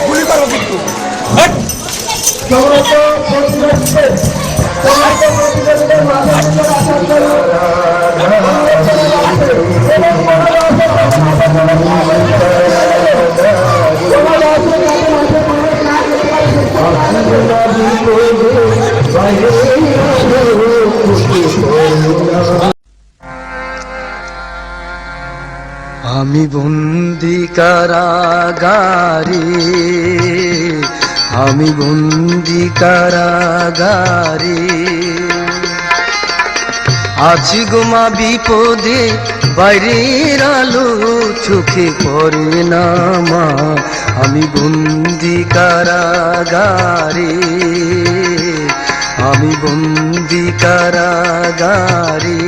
গুলি করো কিন্তু আমি বন্দি কারাগারে, আমি বন্দি কারাগারে, আছি গো মা বিপদে, বাইরের আলো চোখে পড়ে না মা। আমি বন্দি কারাগারে, আমি বন্দি কারাগারে।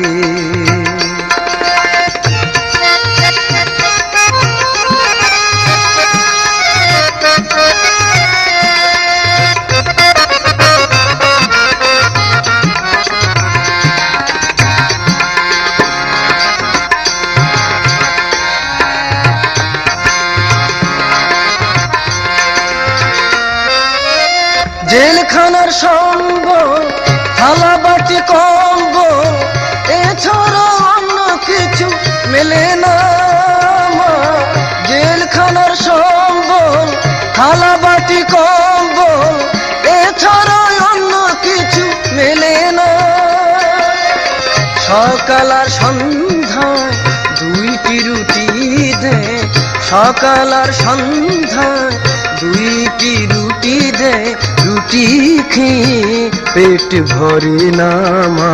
জেলখানার সঙ্গ, থালা বাটি কম্বল, এছাড়া অন্য কিছু মেলে না মা। জেলখানার সম্বল, থালা বাটি কম্বল, এছাড়া অন্য কিছু মেলে না। সকাল আর সন্ধ্যায় দুইটি রুটি দে, সকাল আর সন্ধ্যায় দুইটি রুটি দে, রুটি খেয়ে পেট ভরে না মা।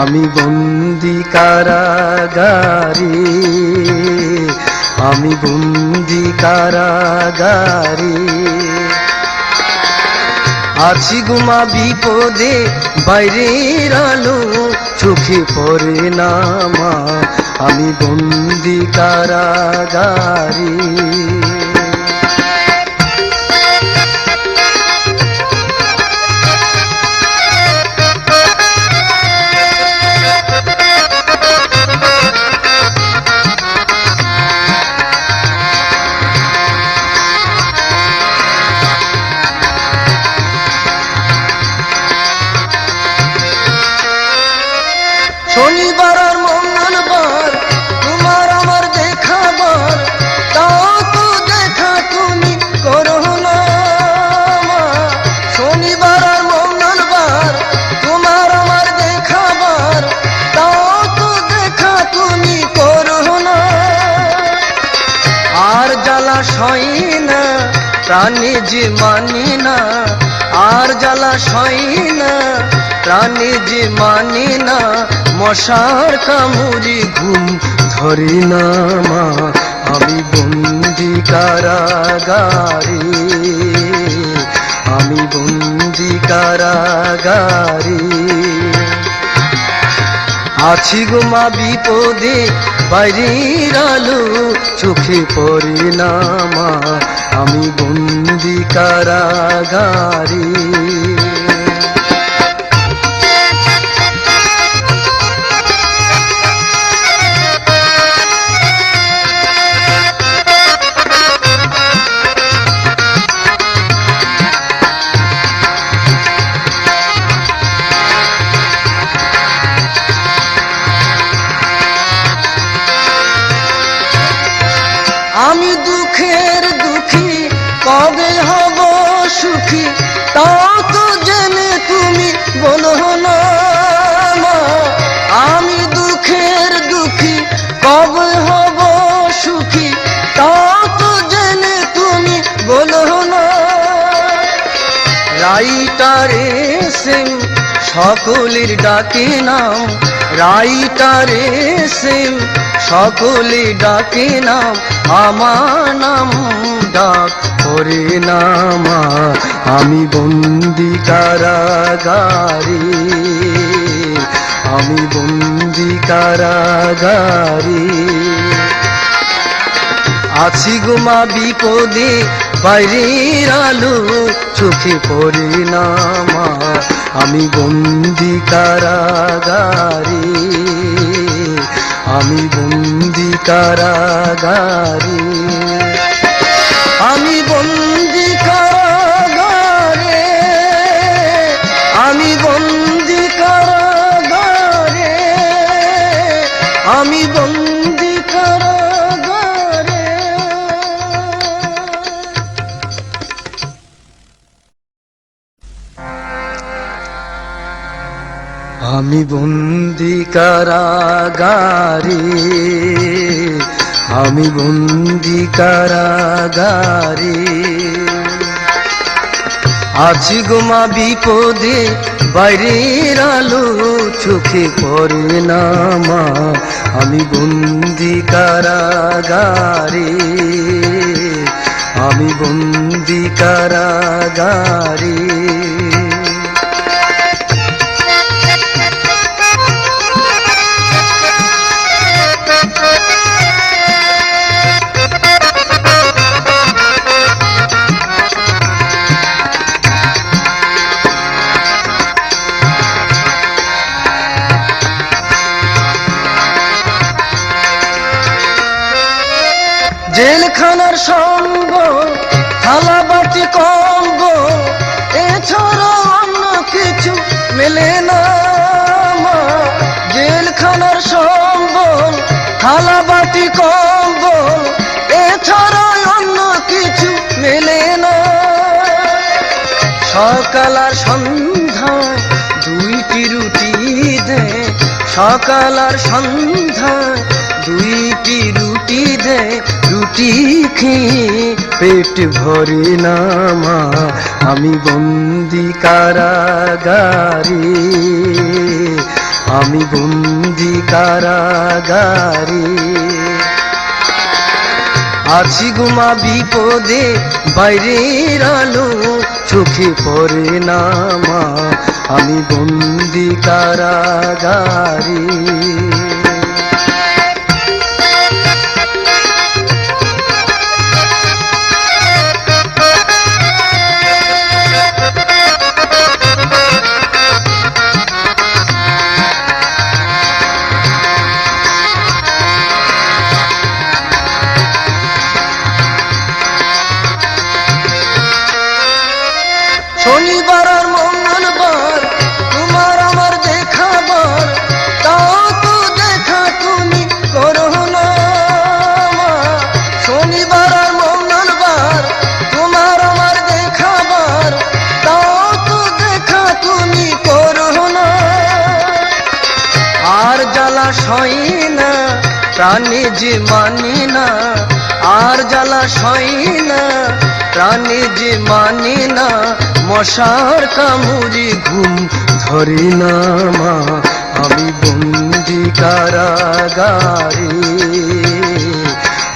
আমি বন্দি কারাগারে, আমি বন্দি কারাগারে, আছি গো মা বিপদে, বাইরের আলো চোখে পড়ে না মা। আমি বন্দি কারাগারে। শনিবার আর মঙ্গলবার তোমার আমার দেখাবার, তাও তো দেখা তুমি করো না মা। শনিবার আর মঙ্গলবার তোমার আমার দেখাবার, তাও তো দেখা তুমি করো না। আর জ্বালা সয় না প্রাণে যে মানি না, আর জ্বালা সয় না প্রাণে যে মানি না। মশার কামড়ে ঘুম ধরে না মা। আমি বন্দি কারাগারে, আমি বন্দি কারাগারে, আছি গো মা বিপদে, বাইরের আলো চোখে পড়ে না মা। আমি বন্দি কারাগারে। আমি দুঃখের দুঃখী, কবে হব সুখী, তাও তো জেনে তুমি বলো না মা। আমি দুঃখের দুঃখী, কবে হব সুখী, তাও তো জেনে তুমি বলো না। রাইটারে সেম সকলের ডাকে নাম, রাইটারে সেম সকলে ডাকে নাম, আমার নাম ডাক করে না মা। আমি বন্দি কারাগারে, আমি বন্দি কারাগারে, আছি গো মা বিপদে, বাইরের আলো চোখে পড়ে না মা। আমি বন্দি কারাগারে, আমি বন্দি কারাগারে, আমি বন্দি কারাগারে, আমি বন্দি কারাগারে, আমি বন্দি কারাগারে। আমি বন্দি কারাগারে, আমি বন্দি কারাগারে। আছি গো মা বিপদে, বাইরের আলো চোখে পড়ে না মা। আমি বন্দি কারাগারে, আমি বন্দি কারাগারে। জেলখানার সঙ্গ, থালা বাটি কম্ব, এছাড়া অন্য কিছু মেলে না মা। জেলখানার সঙ্গ, থালা বাটি কম্ব, এছাড়া অন্য কিছু মেলে না। সকাল আর সন্ধ্যায় দুইটি রুটি দে, সকাল আর সন্ধ্যায় দুইটি রুটি দে। রুটি খেয়ে পেট ভরে না মা। আমি বন্দি কারাগারে, আমি বন্দি কারাগারে। আছি গো মা বিপদে, বাইরের আলো চোখে পড়ে না মা। আমি বন্দি কারাগারে। শনিবার আর মঙ্গলবার তোমার আমার দেখাবার, তাও তো দেখা তুমি করো না মা। শনিবার আর মঙ্গলবার তোমার আমার দেখাবার, তাও তো দেখা তুমি করো না। আর জ্বালা সয় না প্রাণে যে মানে না, আর জ্বালা সয় না প্রাণে যে মানে না। মশার কামড়ে ঘুম ধরে না মা। আমি বন্দি কারাগারে,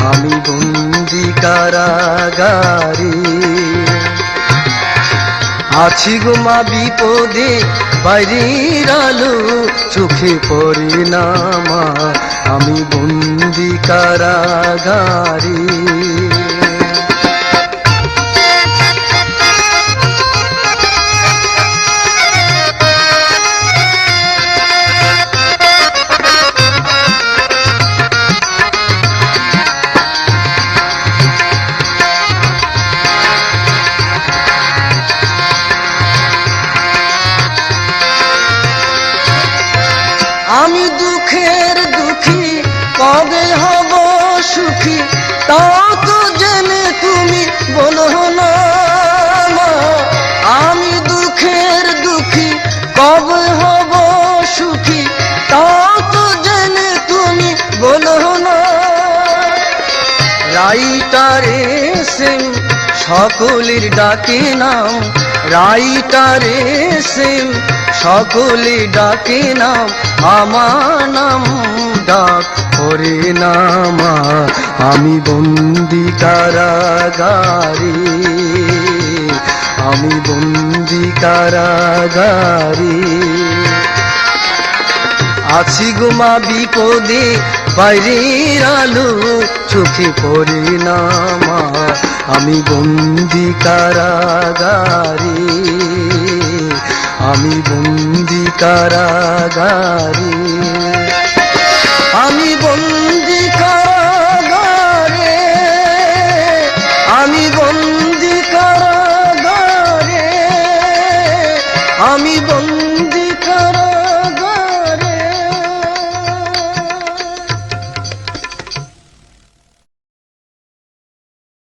আমি বন্দি কারাগারে। আছি গো মা বিপদে, বাইরের আলো চোখে পড়ে না মা। আমি বন্দি কারাগারে। আমি দুঃখের দুঃখী, কবে হব সুখী, তাও তো জেনে তুমি বলো না মা। আমি দুঃখের দুঃখী, কবে হব সুখী, তাও তো জেনে তুমি বলো না। রাইটারে সেম সকলের ডাকে নাম, রাইটারে সেম সকলে ডাকে নাম। আমার নাম ডাক করে না মা। আমি বন্দি কারাগারে, আমি বন্দি কারাগারে। আছি গো মা বিপদে, বাইরের আলো চোখে পড়ে না মা। আমি বন্দি কারাগারে, আমি বন্দি কারাগারে। আমি আমি বন্দি